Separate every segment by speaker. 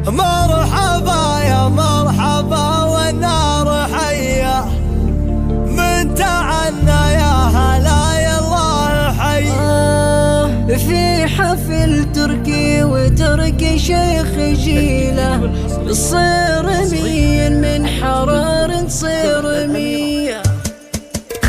Speaker 1: مرحبا يا مرحبا والنار حية، من تعنى يا هلا يا الله حي.
Speaker 2: في حفل تركي وتركي شيخ جيله، تصير مين من حرار تصير مية.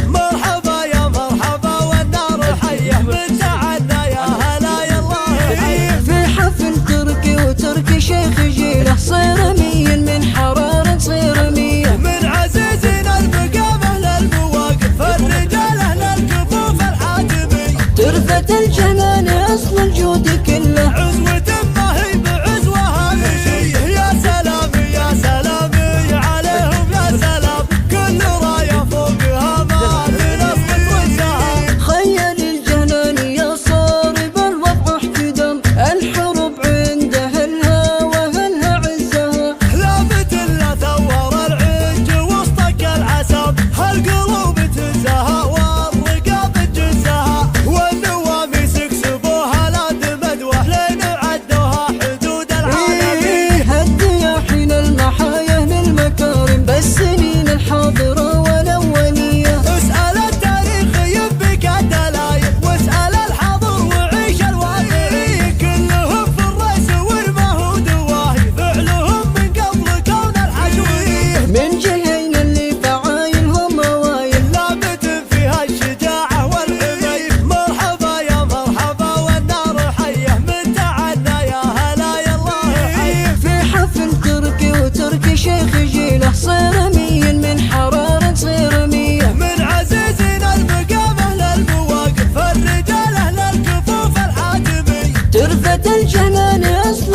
Speaker 1: مرحبا يا مرحبا والنار حية، من تعنى يا هلا يا الله حي.
Speaker 2: في حفل تركي وتركي شيخ جيله، صير مين من حرار تصير مية.
Speaker 1: من عزيزنا المقامة للمواقف، الرجال أهل الكفوف الحاتمي،
Speaker 2: ترفة الجنان أصل الجود كله،
Speaker 1: عزوة ما هي بعزوة هامشي. يا سلامي يا سلامي عليهم يا سلام، كل راية فوقها ما بنص وسهام.
Speaker 2: خيل الجنان يا صارب الوضع احتدم، الحرب عنده أهلها وأهلها عزها.
Speaker 1: لابت إلا ثور العج وسطك العسب، هالقلوب تنزها والرقاب تجزها، والنواميس يكسبوها لاد مدوح لين عدوها حدود العالمين.
Speaker 2: هدي حين المحايا للمكارم، بالسنين الحاضرة والأولية.
Speaker 1: اسأل التاريخ يبك الدلايل، واسأل الحاضر وعيش الواقعي، كلهم في الرأس والمهود واهي، فعلهم من قبل كون الحشوي.
Speaker 2: من جهين اللي فعايلهم أوايل،
Speaker 1: لابت فيها الشجاعة والحمي. مرحبا يا مرحبا والنار حية، من تعنى يا هلا يا الله حي.
Speaker 2: في حفل تركي وتركي شيخ جيله، صير مين من حرارة تصير مية.
Speaker 1: من عزيزنا المقامة للمواقف، الرجال أهل الكفوف الحاتمي،
Speaker 2: ترفة الجنان أصل